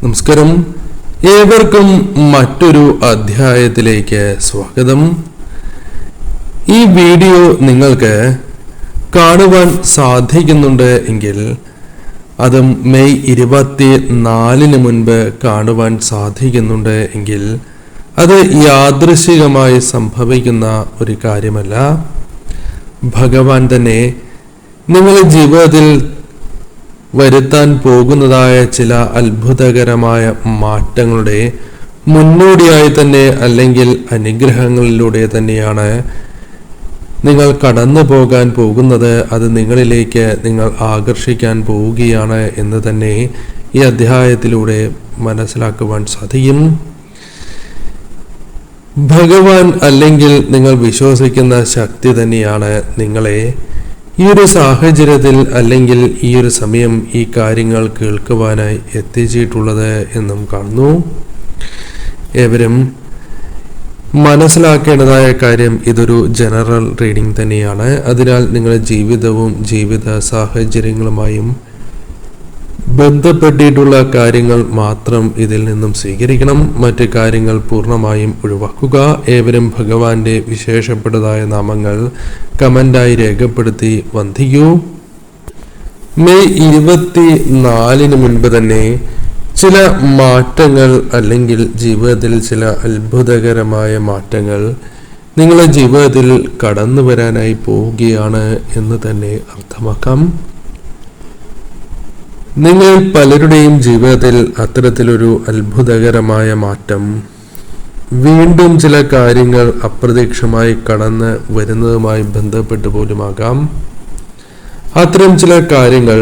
നമസ്കാരം, ഏവർക്കും മറ്റൊരു അധ്യായത്തിലേക്ക് സ്വാഗതം. ഈ വീഡിയോ നിങ്ങൾക്ക് കാണുവാൻ സാധിക്കുന്നുണ്ട് എങ്കിൽ അതും മെയ് 24 മുൻപ് കാണുവാൻ സാധിക്കുന്നുണ്ട് എങ്കിൽ അത് യാദൃശ്ചികമായി സംഭവിക്കുന്ന ഒരു കാര്യമല്ല. ഭഗവാൻ തന്നെ നിങ്ങളുടെ ജീവിതത്തിൽ വരുത്താൻ പോകുന്നതായ ചില അത്ഭുതകരമായ മാറ്റങ്ങളുടെ മുന്നോടിയായി തന്നെ അല്ലെങ്കിൽ അനുഗ്രഹങ്ങളിലൂടെ തന്നെയാണ് നിങ്ങൾ കടന്നു പോകാൻ പോകുന്നത്. അത് നിങ്ങളിലേക്ക് നിങ്ങൾ ആകർഷിക്കാൻ പോവുകയാണ് എന്ന് തന്നെ ഈ അധ്യായത്തിലൂടെ മനസ്സിലാക്കുവാൻ സാധിക്കും. ഭഗവാൻ അല്ലെങ്കിൽ നിങ്ങൾ വിശ്വസിക്കുന്ന ശക്തി തന്നെയാണ് നിങ്ങളെ ഈ ഒരു സാഹചര്യത്തിൽ അല്ലെങ്കിൽ ഈ ഒരു സമയം ഈ കാര്യങ്ങൾ കേൾക്കുവാനായി എത്തിച്ചിട്ടുള്ളത് എന്നും കാണുന്നു. ഏവരും മനസ്സിലാക്കേണ്ടതായ കാര്യം, ഇതൊരു ജനറൽ റീഡിംഗ് തന്നെയാണ്. അതിനാൽ നിങ്ങളുടെ ജീവിതവും ജീവിത സാഹചര്യങ്ങളുമായും ബന്ധപ്പെട്ടിട്ടുള്ള കാര്യങ്ങൾ മാത്രം ഇതിൽ നിന്നും സ്വീകരിക്കണം. മറ്റ് കാര്യങ്ങൾ പൂർണ്ണമായും ഒഴിവാക്കുക. ഏവരും ഭഗവാന്റെ വിശേഷപ്പെട്ടതായ നാമങ്ങൾ കമന്റായി രേഖപ്പെടുത്തി വന്ദിക്കൂ. മെയ് 24 മുൻപ് തന്നെ ചില മാറ്റങ്ങൾ അല്ലെങ്കിൽ ജീവിതത്തിൽ ചില അത്ഭുതകരമായ മാറ്റങ്ങൾ നിങ്ങളുടെ ജീവിതത്തിൽ കടന്നു വരാനായി പോവുകയാണ് എന്ന് തന്നെ അർത്ഥമാക്കാം. നിങ്ങൾ പലരുടെയും ജീവിതത്തിൽ അത്തരത്തിലൊരു അത്ഭുതകരമായ മാറ്റം, വീണ്ടും ചില കാര്യങ്ങൾ അപ്രതീക്ഷിതമായി കടന്ന് വരുന്നതുമായി ബന്ധപ്പെട്ട് പോലുമാകാം. അത്തരം ചില കാര്യങ്ങൾ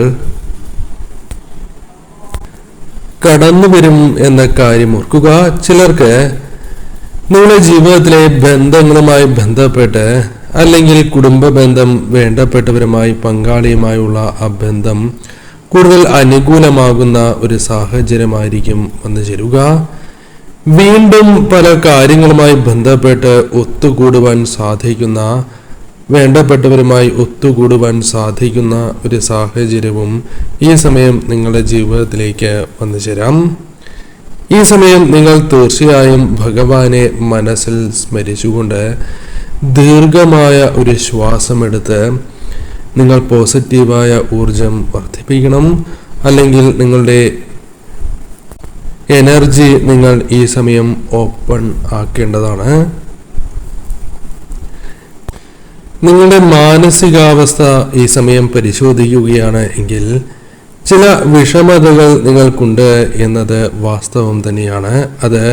കടന്നു വരും എന്ന കാര്യം ഓർക്കുക. ചിലർക്ക് നിങ്ങളുടെ ജീവിതത്തിലെ ബന്ധങ്ങളുമായി ബന്ധപ്പെട്ട് അല്ലെങ്കിൽ കുടുംബ ബന്ധം, വേണ്ടപ്പെട്ടവരുമായി പങ്കാളിയുമായുള്ള ആ ബന്ധം കൂടുതൽ അനുകൂലമാകുന്ന ഒരു സാഹചര്യമായിരിക്കും വന്നു ചേരുക. വീണ്ടും പല കാര്യങ്ങളുമായി ബന്ധപ്പെട്ട് ഒത്തുകൂടുവാൻ സാധിക്കുന്ന, വേണ്ടപ്പെട്ടവരുമായി ഒത്തുകൂടുവാൻ സാധിക്കുന്ന ഒരു സാഹചര്യവും ഈ സമയം നിങ്ങളുടെ ജീവിതത്തിലേക്ക് വന്നു ചേരാം. ഈ സമയം നിങ്ങൾ തീർച്ചയായും ഭഗവാനെ മനസ്സിൽ സ്മരിച്ചുകൊണ്ട് ദീർഘമായ ഒരു ശ്വാസമെടുത്ത് നിങ്ങൾ പോസിറ്റീവായ ഊർജം വർദ്ധിപ്പിക്കണം. അല്ലെങ്കിൽ നിങ്ങളുടെ എനർജി നിങ്ങൾ ഈ സമയം ഓപ്പൺ ആക്കേണ്ടതാണ്. നിങ്ങളുടെ മാനസികാവസ്ഥ ഈ സമയം പരിശോധിക്കുകയാണ് എങ്കിൽ ചില വിഷമതകൾ നിങ്ങൾക്കുണ്ട് എന്നത് വാസ്തവം തന്നെയാണ്. അത്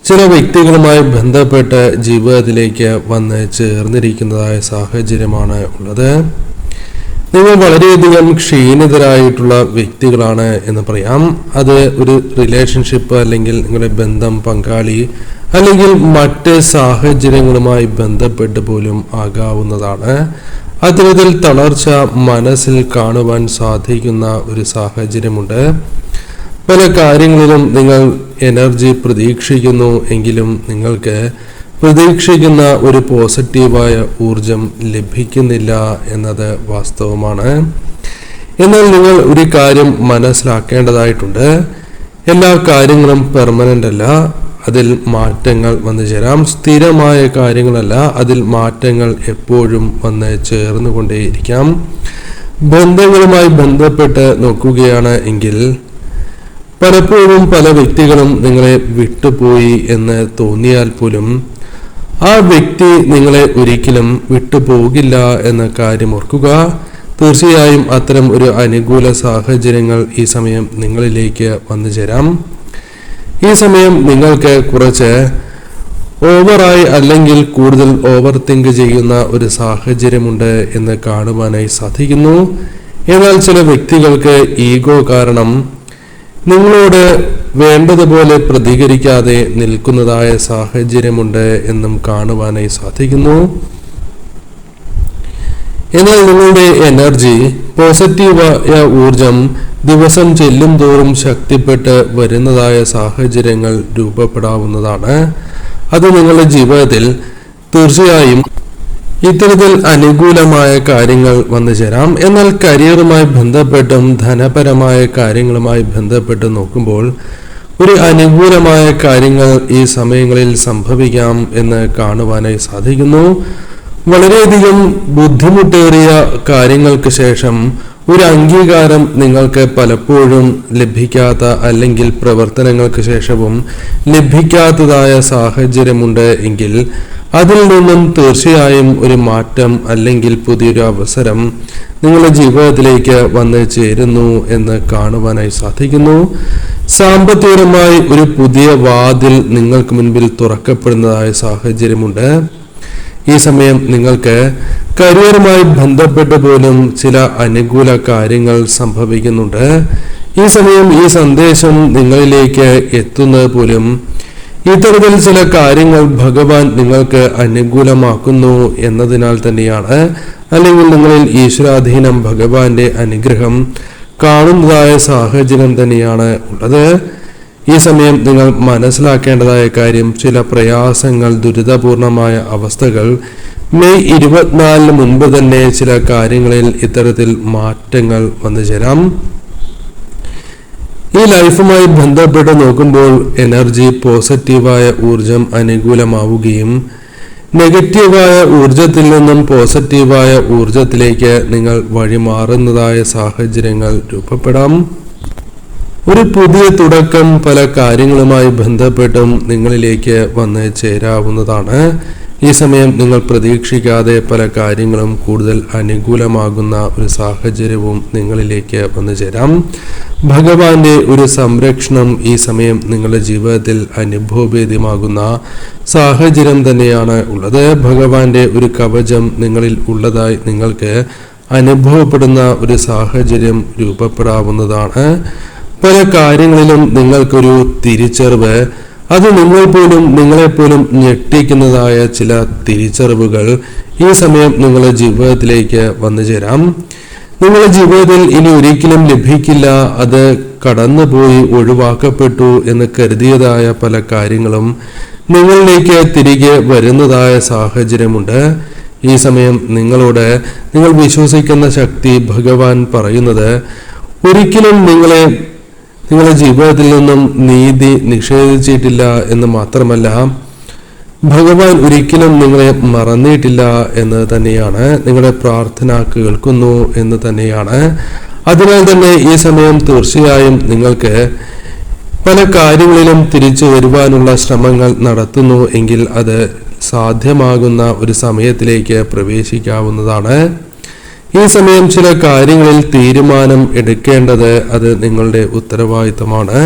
ചില വ്യക്തികളുമായി ബന്ധപ്പെട്ട് ജീവിതത്തിലേക്ക് വന്ന് ചേർന്നിരിക്കുന്നതായ സാഹചര്യമാണ് ഉള്ളത്. നിങ്ങൾ വളരെയധികം ക്ഷീണിതരായിട്ടുള്ള വ്യക്തികളാണ് എന്ന് പറയാം. അത് ഒരു റിലേഷൻഷിപ്പ് അല്ലെങ്കിൽ നിങ്ങളുടെ ബന്ധം, പങ്കാളി അല്ലെങ്കിൽ മറ്റ് സാഹചര്യങ്ങളുമായി ബന്ധപ്പെട്ട് പോലും ആകാവുന്നതാണ്. അത്തരത്തിൽ തളർച്ച മനസ്സിൽ കാണുവാൻ സാധിക്കുന്ന ഒരു സാഹചര്യമുണ്ട്. പല കാര്യങ്ങളിലും നിങ്ങൾ എനർജി പ്രതീക്ഷിക്കുന്നു എങ്കിലും നിങ്ങൾക്ക് പ്രതീക്ഷിക്കുന്ന ഒരു പോസിറ്റീവായ ഊർജം ലഭിക്കുന്നില്ല എന്നത് വാസ്തവമാണ്. എന്നാൽ നിങ്ങൾ ഒരു കാര്യം മനസ്സിലാക്കേണ്ടതായിട്ടുണ്ട്. എല്ലാ കാര്യങ്ങളും പെർമനന്റ് അല്ല, അതിൽ മാറ്റങ്ങൾ വന്നു ചേരാം. സ്ഥിരമായ കാര്യങ്ങളല്ല, അതിൽ മാറ്റങ്ങൾ എപ്പോഴും വന്ന് ചേർന്നുകൊണ്ടേയിരിക്കാം. ബന്ധങ്ങളുമായി ബന്ധപ്പെട്ട് നോക്കുകയാണ് എങ്കിൽ പലപ്പോഴും പല വ്യക്തികളും നിങ്ങളെ വിട്ടുപോയി എന്ന് തോന്നിയാൽ പോലും ആ വ്യക്തി നിങ്ങളെ ഒരിക്കലും വിട്ടുപോകില്ല എന്ന കാര്യം ഓർക്കുക. തീർച്ചയായും അത്തരം ഒരു അനുകൂല സാഹചര്യങ്ങൾ ഈ സമയം നിങ്ങളിലേക്ക് വന്നു ചേരാം. ഈ സമയം നിങ്ങൾക്ക് കുറച്ച് ഓവറായി അല്ലെങ്കിൽ കൂടുതൽ ഓവർ തിങ്ക് ചെയ്യുന്ന ഒരു സാഹചര്യമുണ്ട് എന്ന് കാണുവാനായി സാധിക്കുന്നു. എന്നാൽ ചില വ്യക്തികൾക്ക് ഈഗോ കാരണം നിങ്ങളോട് വേണ്ടതുപോലെ പ്രതികരിക്കാതെ നിൽക്കുന്നതായ സാഹചര്യമുണ്ട് എന്നും കാണുവാനായി സാധിക്കുന്നു. എന്നാൽ നിങ്ങളുടെ എനർജി, പോസിറ്റീവായ ഊർജം ദിവസം ചെല്ലും തോറും ശക്തിപ്പെട്ട് വരുന്നതായ സാഹചര്യങ്ങൾ രൂപപ്പെടാവുന്നതാണ്. അത് നിങ്ങളുടെ ജീവിതത്തിൽ തീർച്ചയായും ഇത്തരത്തിൽ അനുകൂലമായ കാര്യങ്ങൾ വന്നു ചേരാം. എന്നാൽ കരിയറുമായി ബന്ധപ്പെട്ടും ധനപരമായ കാര്യങ്ങളുമായി ബന്ധപ്പെട്ട് നോക്കുമ്പോൾ ഒരു അനുകൂലമായ കാര്യങ്ങൾ ഈ സമയങ്ങളിൽ സംഭവിക്കാം എന്ന് കാണുവാനായി സാധിക്കുന്നു. വളരെയധികം ബുദ്ധിമുട്ടേറിയ കാര്യങ്ങൾക്ക് ശേഷം ഒരു അംഗീകാരം നിങ്ങൾക്ക് പലപ്പോഴും ലഭിക്കാത്ത അല്ലെങ്കിൽ പ്രവർത്തനങ്ങൾക്ക് ശേഷവും ലഭിക്കാത്തതായ സാഹചര്യമുണ്ട് എങ്കിൽ അതിൽ നിന്നും തീർച്ചയായും ഒരു മാറ്റം അല്ലെങ്കിൽ പുതിയൊരു അവസരം നിങ്ങളുടെ ജീവിതത്തിലേക്ക് വന്നു ചേരുന്നു എന്ന് കാണുവാനായി സാധിക്കുന്നു. സാമ്പത്തികപരമായി ഒരു പുതിയ വാതിൽ നിങ്ങൾക്ക് മുൻപിൽ തുറക്കപ്പെടുന്നതായ സാഹചര്യമുണ്ട്. ഈ സമയം നിങ്ങൾക്ക് കരിയറുമായി ബന്ധപ്പെട്ട് പോലും ചില അനുകൂല കാര്യങ്ങൾ സംഭവിക്കുന്നുണ്ട്. ഈ സമയം ഈ സന്ദേശം നിങ്ങളിലേക്ക് എത്തുന്നത് പോലും ഇത്തരത്തിൽ ചില കാര്യങ്ങൾ ഭഗവാൻ നിങ്ങൾക്ക് അനുകൂലമാക്കുന്നു എന്നതിനാൽ തന്നെയാണ്, അല്ലെങ്കിൽ നിങ്ങളിൽ ഈശ്വരാധീനം ഭഗവാന്റെ അനുഗ്രഹം കാണുന്നതായ സാഹചര്യം തന്നെയാണ് ഉള്ളത്. ഈ സമയം നിങ്ങൾ മനസ്സിലാക്കേണ്ടതായ കാര്യം, ചില പ്രയാസങ്ങൾ, ദുരിതപൂർണമായ അവസ്ഥകൾ മെയ് 24 മുൻപ് തന്നെ ചില കാര്യങ്ങളിൽ ഇത്തരത്തിൽ മാറ്റങ്ങൾ വന്നു ചേരാം. ഈ ലൈഫുമായി ബന്ധപ്പെട്ട് നോക്കുമ്പോൾ എനർജി, പോസിറ്റീവായ ഊർജം അനുകൂലമാവുകയും നെഗറ്റീവായ ഊർജത്തിൽ നിന്നും പോസിറ്റീവായ ഊർജത്തിലേക്ക് നിങ്ങൾ വഴിമാറുന്നതായ സാഹചര്യങ്ങൾ രൂപപ്പെടാം. ഒരു പുതിയ തുടക്കം പല കാര്യങ്ങളുമായി ബന്ധപ്പെട്ടും നിങ്ങളിലേക്ക് വന്ന് ചേരാവുന്നതാണ്. ഈ സമയം നിങ്ങൾ പ്രതീക്ഷിക്കാതെ പല കാര്യങ്ങളും കൂടുതൽ അനുകൂലമാകുന്ന ഒരു സാഹചര്യവും നിങ്ങളിലേക്ക് വന്നു ചേരാം. ഭഗവാന്റെ ഒരു സംരക്ഷണം ഈ സമയം നിങ്ങളുടെ ജീവിതത്തിൽ അനുഭവവേദ്യമാകുന്ന സാഹചര്യം തന്നെയാണ് ഉള്ളത്. ഭഗവാന്റെ ഒരു കവചം നിങ്ങളിൽ ഉള്ളതായി നിങ്ങൾക്ക് അനുഭവപ്പെടുന്ന ഒരു സാഹചര്യം രൂപപ്പെടാവുന്നതാണ്. പല കാര്യങ്ങളിലും നിങ്ങൾക്കൊരു തിരിച്ചറിവ്, അത് നിങ്ങളെപ്പോലും ഞെട്ടിക്കുന്നതായ ചില തിരിച്ചറിവുകൾ ഈ സമയം നിങ്ങളുടെ ജീവിതത്തിലേക്ക് വന്നു ചേരാം. നിങ്ങളുടെ ജീവിതത്തിൽ ഇനി ഒരിക്കലും ലഭിക്കില്ല, അത് കടന്നുപോയി ഒഴിവാക്കപ്പെട്ടു എന്ന് കരുതിയതായ പല കാര്യങ്ങളും നിങ്ങളിലേക്ക് തിരികെ വരുന്നതായ സാഹചര്യമുണ്ട്. ഈ സമയം നിങ്ങൾ വിശ്വസിക്കുന്ന ശക്തി ഭഗവാൻ പറയുന്നത്, ഒരിക്കലും നിങ്ങളുടെ ജീവിതത്തിൽ നിന്നും നീതി നിഷേധിച്ചിട്ടില്ല എന്ന് മാത്രമല്ല, ഭഗവാൻ ഒരിക്കലും നിങ്ങളെ മറന്നിട്ടില്ല എന്ന് തന്നെയാണ്. നിങ്ങളുടെ പ്രാർത്ഥന കേൾക്കുന്നു എന്ന് തന്നെയാണ്. അതിനാൽ തന്നെ ഈ സമയം തീർച്ചയായും നിങ്ങൾക്ക് പല കാര്യങ്ങളിലും തിരിച്ചു വരുവാനുള്ള ശ്രമങ്ങൾ നടത്തുന്നു എങ്കിൽ അത് സാധ്യമാകുന്ന ഒരു സമയത്തിലേക്ക് പ്രവേശിക്കാവുന്നതാണ്. ഈ സമയം ചില കാര്യങ്ങളിൽ തീരുമാനം എടുക്കേണ്ടത് അത് നിങ്ങളുടെ ഉത്തരവാദിത്തമാണ്.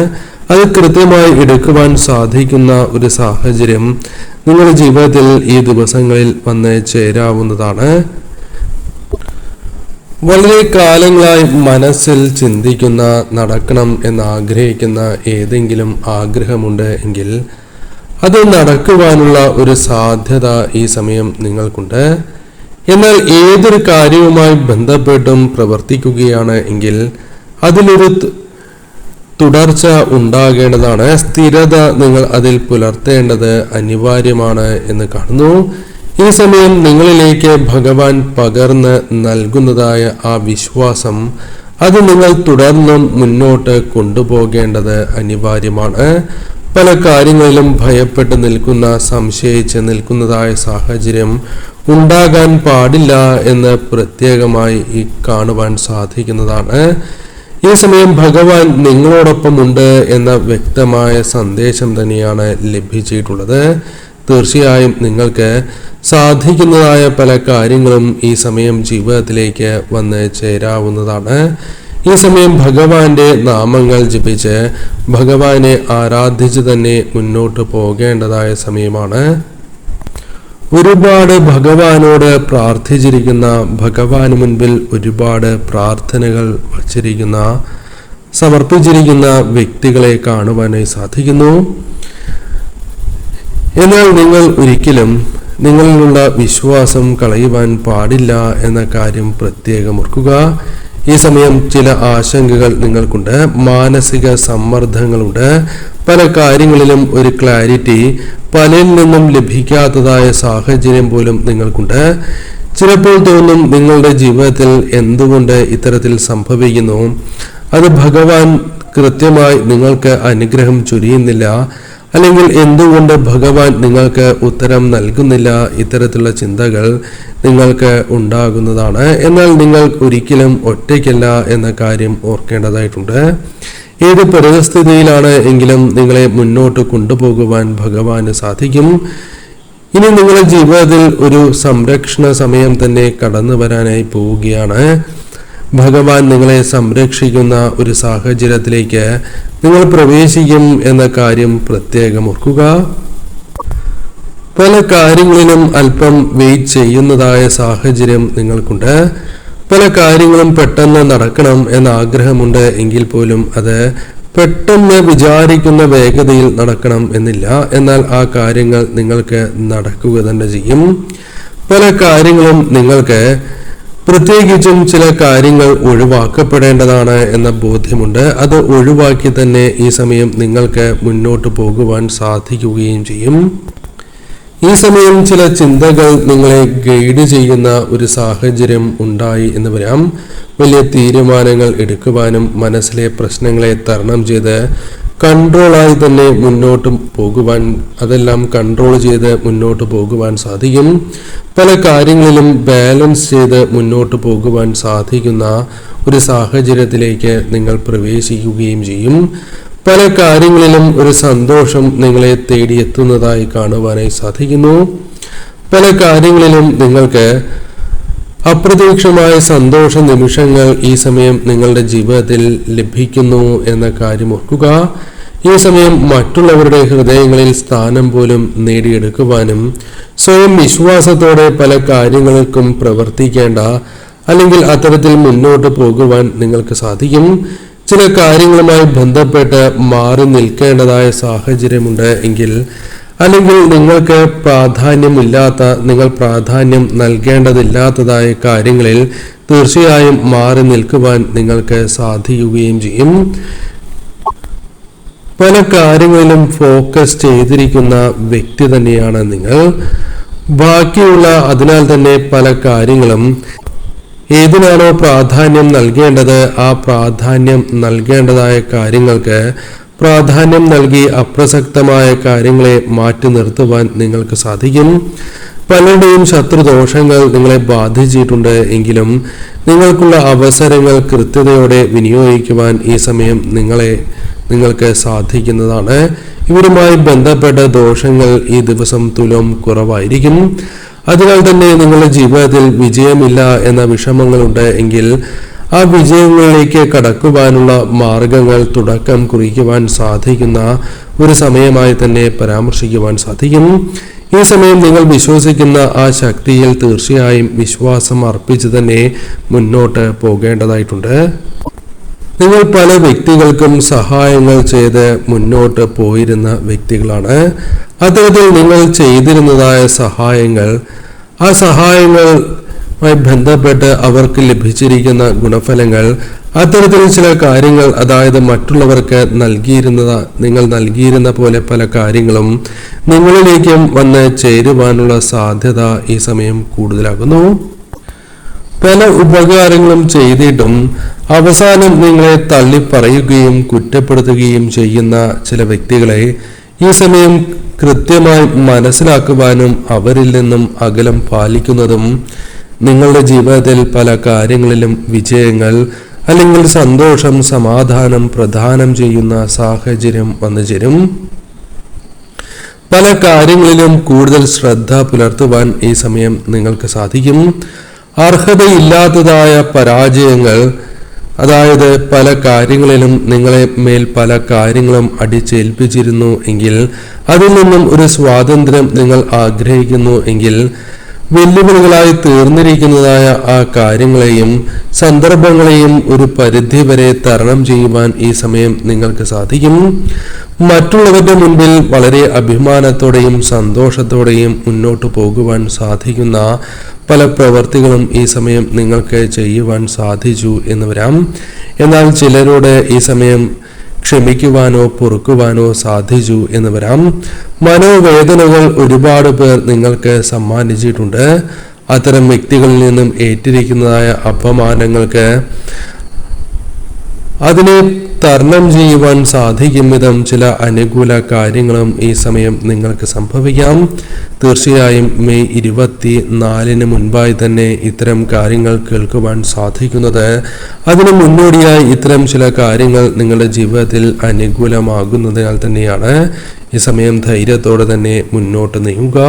അത് കൃത്യമായി എടുക്കുവാൻ സാധിക്കുന്ന ഒരു സാഹചര്യം നിങ്ങളുടെ ജീവിതത്തിൽ ഈ ദിവസങ്ങളിൽ വന്ന് ചേരാവുന്നതാണ്. വളരെ കാലങ്ങളായി മനസ്സിൽ ചിന്തിക്കുന്ന, നടക്കണം എന്ന് ആഗ്രഹിക്കുന്ന ഏതെങ്കിലും ആഗ്രഹമുണ്ട് എങ്കിൽ അത് നടക്കുവാനുള്ള ഒരു സാധ്യത ഈ സമയം നിങ്ങൾക്കുണ്ട്. എന്നാൽ ഏതൊരു കാര്യവുമായി ബന്ധപ്പെട്ടും പ്രവർത്തിക്കുകയാണ് എങ്കിൽ അതിലൊരു തുടർച്ച ഉണ്ടാകേണ്ടതാണ്. സ്ഥിരത നിങ്ങൾ അതിൽ പുലർത്തേണ്ടത് അനിവാര്യമാണ് എന്ന് കാണുന്നു. ഈ സമയം നിങ്ങളിലേക്ക് ഭഗവാൻ പകർന്ന് നൽകുന്നതായ ആ വിശ്വാസം, അത് നിങ്ങൾ തുടർന്നും മുന്നോട്ട് കൊണ്ടുപോകേണ്ടത് അനിവാര്യമാണ്. പല കാര്യങ്ങളിലും ഭയപ്പെട്ട് നിൽക്കുന്ന, സംശയിച്ച് നിൽക്കുന്നതായ സാഹചര്യം ഉണ്ടാകാൻ പാടില്ല എന്ന് പ്രത്യേകമായി ഈ കാണുവാൻ സാധിക്കുന്നതാണ്. ഈ സമയം ഭഗവാൻ നിങ്ങളോടൊപ്പമുണ്ട് എന്ന വ്യക്തമായ സന്ദേശം തന്നെയാണ് ലഭിച്ചിട്ടുള്ളത്. തീർച്ചയായും നിങ്ങൾക്ക് സാധിക്കുന്നതായ പല കാര്യങ്ങളും ഈ സമയം ജീവിതത്തിലേക്ക് വന്ന് ചേരാവുന്നതാണ്. ഈ സമയം ഭഗവാന്റെ നാമങ്ങൾ ജപിച്ച് ഭഗവാനെ ആരാധിച്ച് തന്നെ മുന്നോട്ട് പോകേണ്ടതായ സമയമാണ്. ഒരുപാട് ഭഗവാനോട് പ്രാർത്ഥിച്ചിരിക്കുന്ന, ഭഗവാന് മുൻപിൽ ഒരുപാട് പ്രാർത്ഥനകൾ വച്ചിരിക്കുന്ന, സമർപ്പിച്ചിരിക്കുന്ന വ്യക്തികളെ കാണുവാനായി സാധിക്കുന്നു. എന്നാൽ നിങ്ങൾ ഒരിക്കലും നിങ്ങളിലുള്ള വിശ്വാസം കളയുവാൻ പാടില്ല എന്ന കാര്യം പ്രത്യേകം ഓർക്കുക. ഈ സമയം ചില ആശങ്കകൾ നിങ്ങൾക്കുണ്ട്, മാനസിക സമ്മർദ്ദങ്ങളുണ്ട്, പല കാര്യങ്ങളിലും ഒരു ക്ലാരിറ്റി പലരിൽ നിന്നും ലഭിക്കാത്തതായ സാഹചര്യം പോലും നിങ്ങൾക്കുണ്ട്. ചിലപ്പോൾ തോന്നും നിങ്ങളുടെ ജീവിതത്തിൽ എന്തുകൊണ്ട് ഇത്തരത്തിൽ സംഭവിക്കുന്നു, അത് ഭഗവാൻ കൃത്യമായി നിങ്ങൾക്ക് അനുഗ്രഹം ചൊരിയുന്നില്ല, അല്ലെങ്കിൽ എന്തുകൊണ്ട് ഭഗവാൻ നിങ്ങൾക്ക് ഉത്തരം നൽകുന്നില്ല, ഇത്തരത്തിലുള്ള ചിന്തകൾ നിങ്ങൾക്ക് ഉണ്ടാകുന്നതാണ്. എന്നാൽ നിങ്ങൾ ഒരിക്കലും ഒറ്റയ്ക്കല്ല എന്ന കാര്യം ഓർക്കേണ്ടതായിട്ടുണ്ട്. ഏത് പരിസ്ഥിതിയിലാണ് എങ്കിലും നിങ്ങളെ മുന്നോട്ട് കൊണ്ടുപോകുവാൻ ഭഗവാന് സാധിക്കും. ഇനി നിങ്ങളുടെ ജീവിതത്തിൽ ഒരു സംരക്ഷണ സമയം തന്നെ കടന്നു വരാനായി പോവുകയാണ്. ഭഗവാൻ നിങ്ങളെ സംരക്ഷിക്കുന്ന ഒരു സാഹചര്യത്തിലേക്ക് നിങ്ങൾ പ്രവേശിക്കും എന്ന കാര്യം പ്രത്യേകം ഓർക്കുക. പല കാര്യങ്ങളിലും അല്പം വെയിറ്റ് ചെയ്യുന്നതായ സാഹചര്യം നിങ്ങൾക്കുണ്ട്. പല കാര്യങ്ങളും പെട്ടെന്ന് നടക്കണം എന്ന ആഗ്രഹമുണ്ട് എങ്കിൽ പോലും അത് പെട്ടെന്ന് വിചാരിക്കുന്ന വേഗതയിൽ നടക്കണം എന്നില്ല. എന്നാൽ ആ കാര്യങ്ങൾ നിങ്ങൾക്ക് നടക്കുക തന്നെ ചെയ്യും. പല കാര്യങ്ങളും നിങ്ങൾക്ക്, പ്രത്യേകിച്ചും ചില കാര്യങ്ങൾ ഒഴിവാക്കപ്പെടേണ്ടതാണ് എന്ന ബോധ്യമുണ്ട്. അത് ഒഴിവാക്കി തന്നെ ഈ സമയം നിങ്ങൾക്ക് മുന്നോട്ട് പോകുവാൻ സാധിക്കുകയും ചെയ്യും. ഈ സമയം ചില ചിന്തകൾ നിങ്ങളെ ഗൈഡ് ചെയ്യുന്ന ഒരു സാഹചര്യം ഉണ്ടായി എന്ന് വരാം. വലിയ തീരുമാനങ്ങൾ എടുക്കുവാനും മനസ്സിലെ പ്രശ്നങ്ങളെ തരണം ചെയ്ത് കൺട്രോളായി തന്നെ മുന്നോട്ട് പോകുവാൻ, അതെല്ലാം കൺട്രോൾ ചെയ്ത് മുന്നോട്ട് പോകുവാൻ സാധിക്കും. പല കാര്യങ്ങളിലും ബാലൻസ് ചെയ്ത് മുന്നോട്ട് പോകുവാൻ സാധിക്കുന്ന ഒരു സാഹചര്യത്തിലേക്ക് നിങ്ങൾ പ്രവേശിക്കുകയും ചെയ്യും. പല കാര്യങ്ങളിലും ഒരു സന്തോഷം നിങ്ങളെ തേടിയെത്തുന്നതായി കാണുവാനായി സാധിക്കുന്നു. പല കാര്യങ്ങളിലും നിങ്ങൾക്ക് അപ്രതീക്ഷിതമായ സന്തോഷ നിമിഷങ്ങൾ ഈ സമയം നിങ്ങളുടെ ജീവിതത്തിൽ ലഭിക്കുന്നു എന്ന കാര്യം ഓർക്കുക. ഈ സമയം മറ്റുള്ളവരുടെ ഹൃദയങ്ങളിൽ സ്ഥാനം പോലും നേടിയെടുക്കുവാനും സ്വയം വിശ്വാസത്തോടെ പല കാര്യങ്ങൾക്കും പ്രവർത്തിക്കേണ്ട, അല്ലെങ്കിൽ അത്തരത്തിൽ മുന്നോട്ട് പോകുവാൻ നിങ്ങൾക്ക് സാധിക്കും. ചില കാര്യങ്ങളുമായി ബന്ധപ്പെട്ട് മാറി നിൽക്കേണ്ടതായ സാഹചര്യമുണ്ട് എങ്കിൽ, അല്ലെങ്കിൽ നിങ്ങൾക്ക് പ്രാധാന്യമില്ലാത്ത, നിങ്ങൾ പ്രാധാന്യം നൽകേണ്ടതില്ലാത്തതായ കാര്യങ്ങളിൽ തീർച്ചയായും മാറി നിൽക്കുവാൻ നിങ്ങൾക്ക് സാധിക്കുകയും ചെയ്യും. പല കാര്യങ്ങളിലും ഫോക്കസ് ചെയ്തിരിക്കുന്ന വ്യക്തി തന്നെയാണ് നിങ്ങൾ. ബാക്കിയുള്ള, അതിനാൽ തന്നെ പല കാര്യങ്ങളും ഏതിനാണോ പ്രാധാന്യം നൽകേണ്ടത് ആ പ്രാധാന്യം നൽകേണ്ടതായ കാര്യങ്ങൾക്ക് പ്രാധാന്യം നൽകി അപ്രസക്തമായ കാര്യങ്ങളെ മാറ്റി നിർത്തുവാൻ നിങ്ങൾക്ക് സാധിക്കും. പലരുടെയും ശത്രുദോഷങ്ങൾ നിങ്ങളെ ബാധിച്ചിട്ടുണ്ട് എങ്കിലും നിങ്ങൾക്കുള്ള അവസരങ്ങൾ കൃത്യതയോടെ വിനിയോഗിക്കുവാൻ ഈ സമയം നിങ്ങൾക്ക് സാധിക്കുന്നതാണ്. ഇവരുമായി ബന്ധപ്പെട്ട ദോഷങ്ങൾ ഈ ദിവസം തുലോം കുറവായിരിക്കും. അതിനാൽ തന്നെ നിങ്ങളുടെ ജീവിതത്തിൽ വിജയമില്ല എന്ന വിഷമങ്ങളുണ്ട് എങ്കിൽ ആ വിജയങ്ങളിലേക്ക് കടക്കുവാനുള്ള മാർഗങ്ങൾ തുടക്കം കുറിക്കുവാൻ സാധിക്കുന്ന ഒരു സമയമായി തന്നെ പരാമർശിക്കുവാൻ സാധിക്കും. ഈ സമയം നിങ്ങൾ വിശ്വസിക്കുന്ന ആ ശക്തിയിൽ തീർച്ചയായും വിശ്വാസം അർപ്പിച്ച് തന്നെ മുന്നോട്ട് പോകേണ്ടതായിട്ടുണ്ട്. നിങ്ങൾ പല വ്യക്തികൾക്കും സഹായങ്ങൾ ചെയ്ത് മുന്നോട്ട് പോയിരുന്ന വ്യക്തികളാണ്. അത്തരത്തിൽ നിങ്ങൾ ചെയ്തിരുന്നതായ സഹായങ്ങൾ, ആ സഹായങ്ങളുമായി ബന്ധപ്പെട്ട് അവർക്ക് ലഭിച്ചിരിക്കുന്ന ഗുണഫലങ്ങൾ, അത്തരത്തിൽ ചില കാര്യങ്ങൾ, അതായത് മറ്റുള്ളവർക്ക് നിങ്ങൾ നൽകിയിരുന്ന പോലെ പല കാര്യങ്ങളും നിങ്ങളിലേക്കും വന്ന് ചേരുവാനുള്ള സാധ്യത ഈ സമയം കൂടുതലാകുന്നു. പല ഉപകാരങ്ങളും ചെയ്തിട്ടും അവസാനം നിങ്ങളെ തള്ളിപ്പറയുകയും കുറ്റപ്പെടുത്തുകയും ചെയ്യുന്ന ചില വ്യക്തികളെ ഈ സമയം കൃത്യമായി മനസ്സിലാക്കുവാനും അവരിൽ നിന്നും അകലം പാലിക്കുന്നതും നിങ്ങളുടെ ജീവിതത്തിൽ പല കാര്യങ്ങളിലും വിജയങ്ങൾ, അല്ലെങ്കിൽ സന്തോഷം, സമാധാനം പ്രദാനം ചെയ്യുന്ന സാഹചര്യം വന്നു ചേരും. പല കാര്യങ്ങളിലും കൂടുതൽ ശ്രദ്ധ പുലർത്തുവാൻ ഈ സമയം നിങ്ങൾക്ക് സാധിക്കും. അർഹതയില്ലാത്തതായ പരാജയങ്ങൾ, അതായത് പല കാര്യങ്ങളിലും നിങ്ങളെ മേൽ പല കാര്യങ്ങളും അടിച്ചേൽപ്പിച്ചിരുന്നു എങ്കിൽ അതിൽ നിന്നും ഒരു സ്വാതന്ത്ര്യം നിങ്ങൾ ആഗ്രഹിക്കുന്നു എങ്കിൽ വെല്ലുവിളികളായി തീർന്നിരിക്കുന്നതായ ആ കാര്യങ്ങളെയും സന്ദർഭങ്ങളെയും ഒരു പരിധി വരെ തരണം ചെയ്യുവാൻ ഈ സമയം നിങ്ങൾക്ക് സാധിക്കും. മറ്റുള്ളവരുടെ മുൻപിൽ വളരെ അഭിമാനത്തോടെയും സന്തോഷത്തോടെയും മുന്നോട്ട് പോകുവാൻ സാധിക്കുന്ന പല പ്രവർത്തികളും ഈ സമയം നിങ്ങൾക്ക് ചെയ്യുവാൻ സാധിച്ചു എന്ന് വരാം. എന്നാൽ ചിലരോട് ഈ സമയം ക്ഷമിക്കുവാനോ പൊറുക്കുവാനോ സാധിച്ചു എന്ന് വരാം. മനോവേദനകൾ ഒരുപാട് പേർ നിങ്ങൾക്ക് സമ്മാനിച്ചിട്ടുണ്ട്. അത്തരം വ്യക്തികളിൽ നിന്നും ഏറ്റിരിക്കുന്നതായ അപമാനങ്ങൾക്ക് അതിനെ തരണം ചെയ്യുവാൻ സാധിക്കും വിധം ചില അനുകൂല കാര്യങ്ങളും ഈ സമയം നിങ്ങൾക്ക് സംഭവിക്കാം. തീർച്ചയായും മെയ് 24 മുൻപായി തന്നെ ഇത്തരം കാര്യങ്ങൾ കേൾക്കുവാൻ സാധിക്കുന്നത് അതിനു മുന്നോടിയായി ഇത്തരം ചില കാര്യങ്ങൾ നിങ്ങളുടെ ജീവിതത്തിൽ അനുകൂലമാകുന്നതിനാൽ തന്നെയാണ്. ഈ സമയം ധൈര്യത്തോടെ തന്നെ മുന്നോട്ട് നീങ്ങുക.